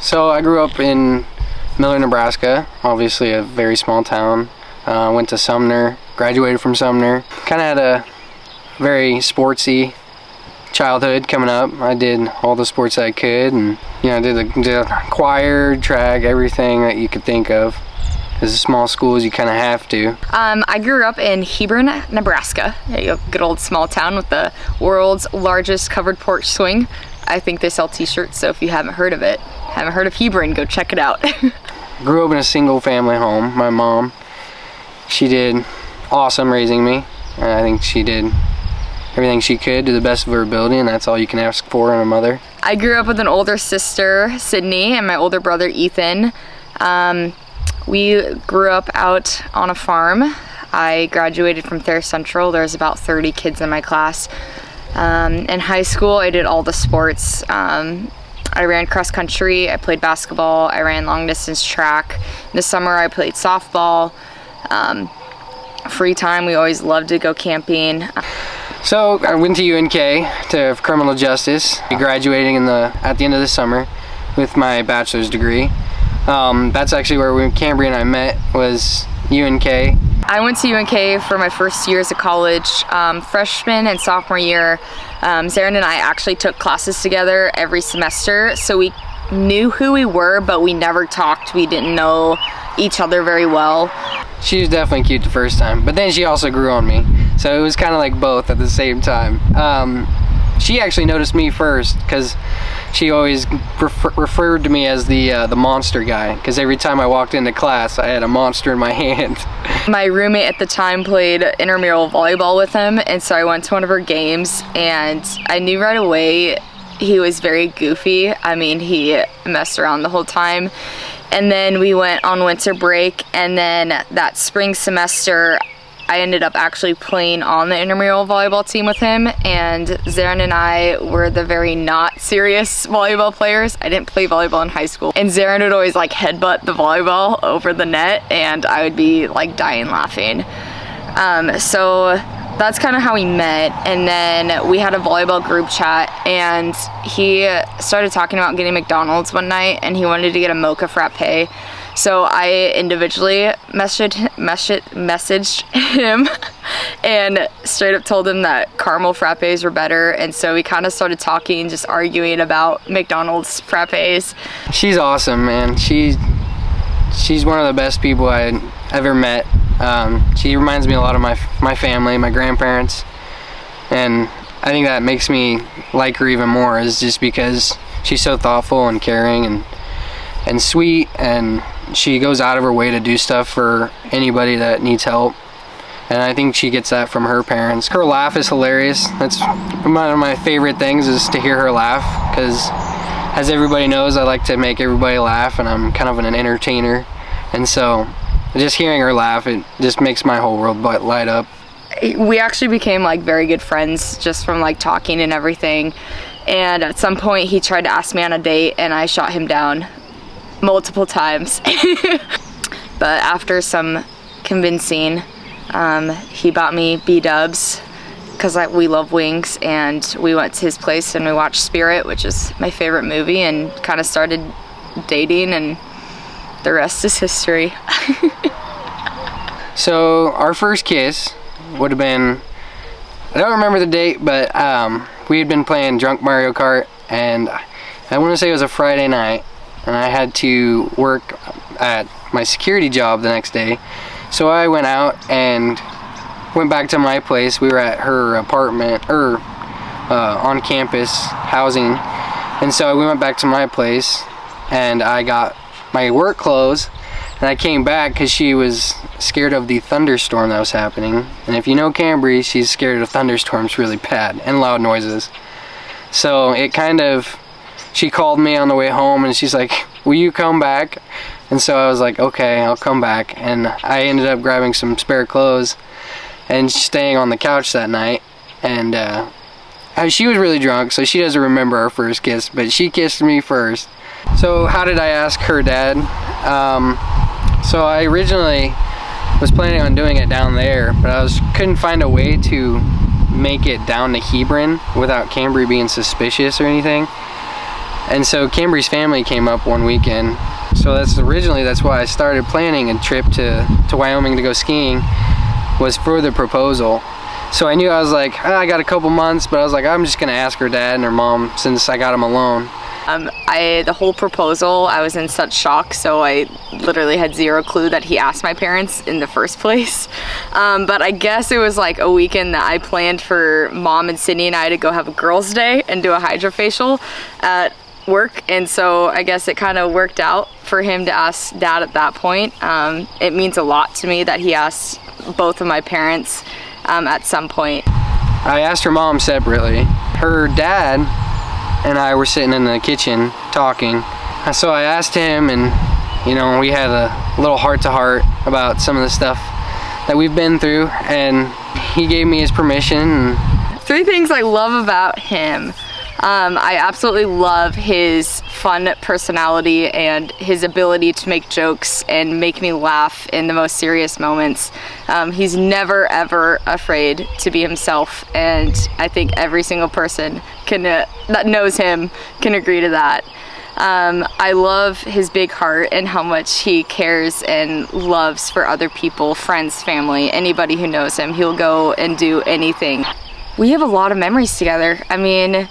So I grew up in Miller, Nebraska, obviously a very small town. Went to Sumner, graduated from Sumner. Kind of had a very sportsy childhood coming up. I did all the sports I could, and I did the choir, track, everything that you could think of. As a small schools, you kind of have to. I grew up in Hebron, Nebraska, a good old small town with the world's largest covered porch swing. I think they sell t-shirts, so if you haven't heard of it, haven't heard of Hebron, go check it out. Grew up in a single family home. My mom, she did awesome raising me, and I think she did everything she could to the best of her ability, and that's all you can ask for in a mother. I grew up with an older sister, Sydney, and my older brother, Ethan. We grew up out on a farm. I graduated from Thayer Central. There was about 30 kids in my class. In high school, I did all the sports. I ran cross country, I played basketball, I ran long distance track. This summer I played softball. Free time, we always loved to go camping. So I went to UNK to criminal justice, graduating at the end of the summer with my bachelor's degree. That's actually where Cambria and I met, was UNK. I went to UNK for my first years of college. Freshman and sophomore year, Zarin and I actually took classes together every semester, so we knew who we were, but we never talked. We didn't know each other very well. She was definitely cute the first time, but then she also grew on me, so it was kind of like both at the same time. She actually noticed me first, because she always referred to me as the monster guy, because every time I walked into class I had a monster in my hand. My roommate at the time played intramural volleyball with him, and so I went to one of her games, and I knew right away he was very goofy. I mean, he messed around the whole time. And then we went on winter break, and then that spring semester I ended up actually playing on the intramural volleyball team with him, and Zarin and I were the very not serious volleyball players. I didn't play volleyball in high school, and Zarin would always like headbutt the volleyball over the net, and I would be like dying laughing. So that's kind of how we met. And then we had a volleyball group chat, and he started talking about getting McDonald's one night, and he wanted to get a mocha frappe. So I individually messaged him and straight up told him that caramel frappes were better, and so we kind of started talking, just arguing about McDonald's frappes. She's awesome, man. She's one of the best people I ever met. She reminds me a lot of my family, my grandparents, and I think that makes me like her even more, is just because she's so thoughtful and caring and sweet, and she goes out of her way to do stuff for anybody that needs help, and I think she gets that from her parents. Her laugh is hilarious. That's one of my favorite things, is to hear her laugh, because as everybody knows, I like to make everybody laugh, and I'm kind of an entertainer, and so just hearing her laugh, it just makes my whole world light up. We actually became like very good friends just from like talking and everything, and at some point he tried to ask me on a date, and I shot him down multiple times. But after some convincing, he bought me B-dubs, because we love wings, and we went to his place and we watched Spirit, which is my favorite movie, and kind of started dating, and the rest is history. So our first kiss would have been, I don't remember the date, but we had been playing Drunk Mario Kart, and I want to say it was a Friday night, and I had to work at my security job the next day. So I went out and went back to my place. We were at her apartment, or on campus housing, and so we went back to my place, and I got my work clothes, and I came back because she was scared of the thunderstorm that was happening. And if you know Cambry, she's scared of thunderstorms really bad, and loud noises. So it kind of, she called me on the way home, and she's like, will you come back? And so I was like, okay, I'll come back. And I ended up grabbing some spare clothes and staying on the couch that night. And she was really drunk, so she doesn't remember our first kiss, but she kissed me first. So how did I ask her dad? So I originally was planning on doing it down there, but I couldn't find a way to make it down to Hebron without Cambry being suspicious or anything. And so Cambry's family came up one weekend. So that's why I started planning a trip to Wyoming to go skiing, was for the proposal. So I knew, I was like, I got a couple months, but I was like, I'm just gonna ask her dad and her mom since I got them alone. The whole proposal, I was in such shock, so I literally had zero clue that he asked my parents in the first place. But I guess it was like a weekend that I planned for Mom and Sydney and I to go have a girls' day and do a hydrofacial at work, and so I guess it kind of worked out for him to ask Dad at that point. It means a lot to me that he asked both of my parents at some point. I asked her mom separately. Her dad and I were sitting in the kitchen talking. So I asked him, and we had a little heart-to-heart about some of the stuff that we've been through, and he gave me his permission. 3 things I love about him. I absolutely love his fun personality and his ability to make jokes and make me laugh in the most serious moments. He's never ever afraid to be himself, and I think every single person that knows him can agree to that. I love his big heart and how much he cares and loves for other people, friends, family, anybody who knows him. He'll go and do anything. We have a lot of memories together. I mean,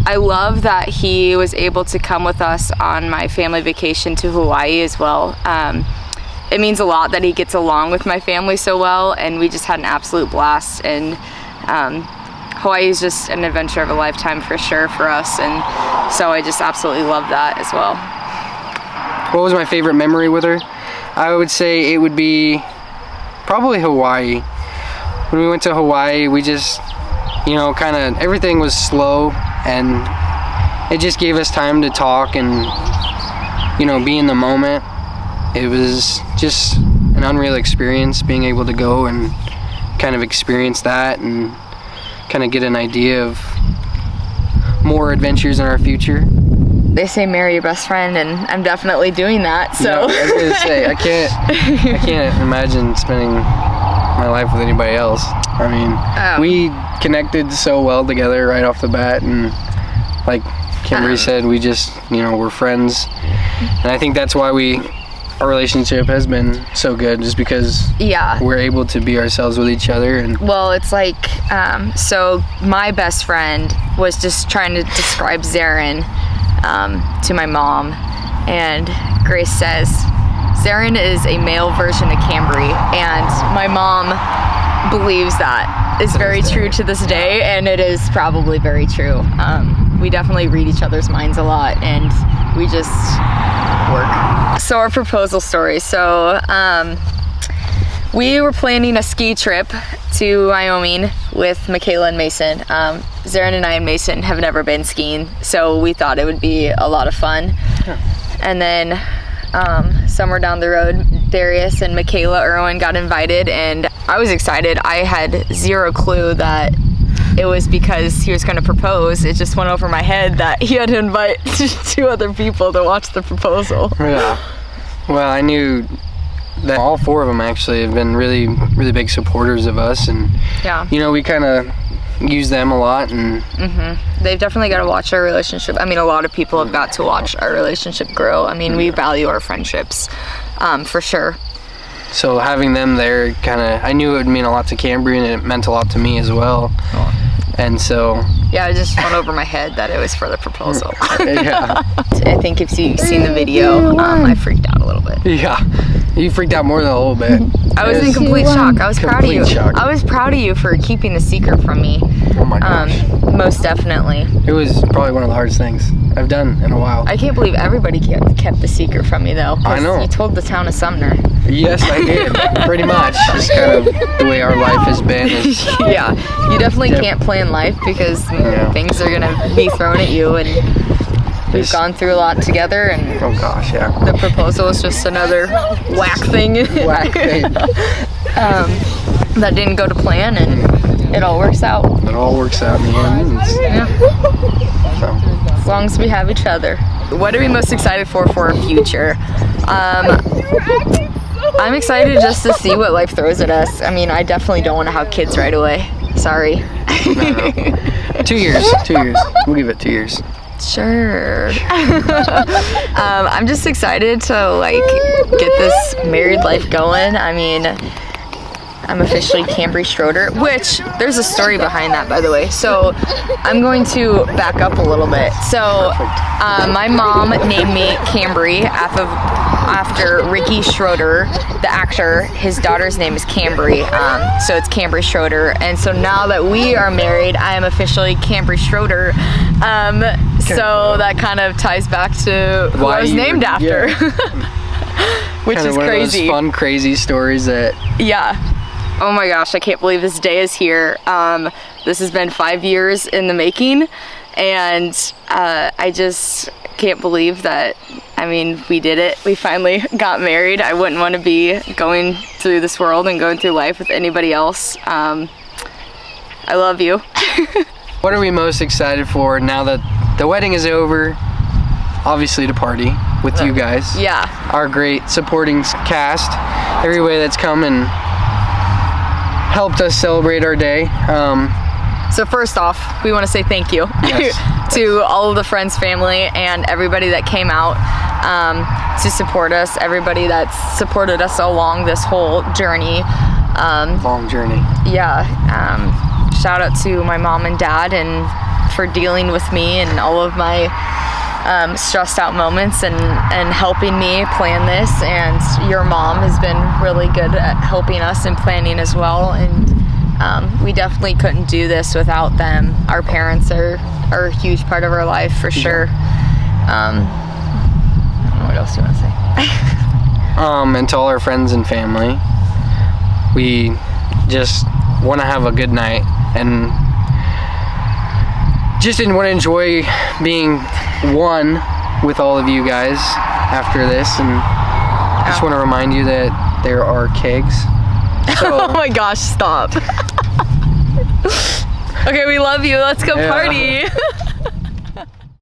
I love that he was able to come with us on my family vacation to Hawaii as well. It means a lot that he gets along with my family so well, and we just had an absolute blast. And Hawaii is just an adventure of a lifetime for sure for us, and so I just absolutely love that as well. What was my favorite memory with her? I would say it would be probably Hawaii. When we went to Hawaii, we just, kind of everything was slow, and it just gave us time to talk and be in the moment. It was just an unreal experience being able to go and kind of experience that and kind of get an idea of more adventures in our future. They say marry your best friend, and I'm definitely doing that. So I was gonna say I can't imagine spending my life with anybody else. I mean, we connected so well together right off the bat, and like Kimberly said, we just we're friends, and I think that's why our relationship has been so good, just because we're able to be ourselves with each other. And well, it's like so my best friend was just trying to describe Zarin to my mom, and Grace says Zarin is a male version of Cambry, and my mom believes that is very true to this day, and it is probably very true. We definitely read each other's minds a lot, and we just work. So our proposal story. So we were planning a ski trip to Wyoming with Michaela and Mason. Zarin and I and Mason have never been skiing, so we thought it would be a lot of fun. And then somewhere down the road, Darius and Michaela Irwin got invited, and I was excited. I had zero clue that it was because he was going to propose. It just went over my head that he had to invite 2 other people to watch the proposal. Yeah. Well, I knew that all 4 of them actually have been really, really big supporters of us, and we kind of use them a lot, and they've definitely got to watch our relationship. I mean, a lot of people have got to watch our relationship grow. I mean, we value our friendships for sure. So having them there, I knew it would mean a lot to Cambry, and it meant a lot to me as well. And so it just went over my head that it was for the proposal. Yeah. I think if you've seen the video, I freaked out a little bit. Yeah, you freaked out more than a little bit. I was in complete shock. I was proud of you. Shock. I was proud of you for keeping the secret from me. Oh my gosh. Most definitely. It was probably one of the hardest things I've done in a while. I can't believe everybody kept the secret from me, though. I know. You told the town of Sumner. Yes, I did. Pretty much. Just kind of the way our life has been. Yeah, you definitely can't plan life because things are gonna be thrown at you, and we've gone through a lot together, and oh gosh, yeah. The proposal is just another whack thing. That didn't go to plan, and it all works out. It all works out in the end. So. As long as we have each other. What are we most excited for our future? I'm excited just to see what life throws at us. I mean, I definitely don't want to have kids right away. Sorry. No. 2 years. 2 years. We'll give it 2 years. Sure. I'm just excited to like get this married life going. I mean, I'm officially Cambry Schroder, which there's a story behind that, by the way. So I'm going to back up a little bit. So my mom named me Cambry after Ricky Schroder, the actor. His daughter's name is Cambry, so it's Cambry Schroder. And so now that we are married, I am officially Cambry Schroder. So that kind of ties back to who I was named after, which kind of is one crazy. Of those fun, crazy stories that. Yeah. Oh my gosh, I can't believe this day is here. This has been 5 years in the making, and I just can't believe that, I mean, we did it. We finally got married. I wouldn't want to be going through this world and going through life with anybody else. I love you. What are we most excited for now that the wedding is over? Obviously to party with you guys. Yeah. Our great supporting cast, everybody that's come and helped us celebrate our day. So first off, we want to say thank you Yes. to all of the friends, family, and everybody that came out to support us, everybody that's supported us along this whole journey. Long journey. Yeah, shout out to my mom and dad and for dealing with me and all of my stressed out moments and helping me plan this, and your mom has been really good at helping us and planning as well, and we definitely couldn't do this without them. Our parents are a huge part of our life for sure. I don't know what else you want to say. And to all our friends and family, we just want to have a good night and just want to enjoy being one with all of you guys after this, and just want to remind you that there are kegs. So, Oh my gosh, stop. Okay, we love you. Let's go party.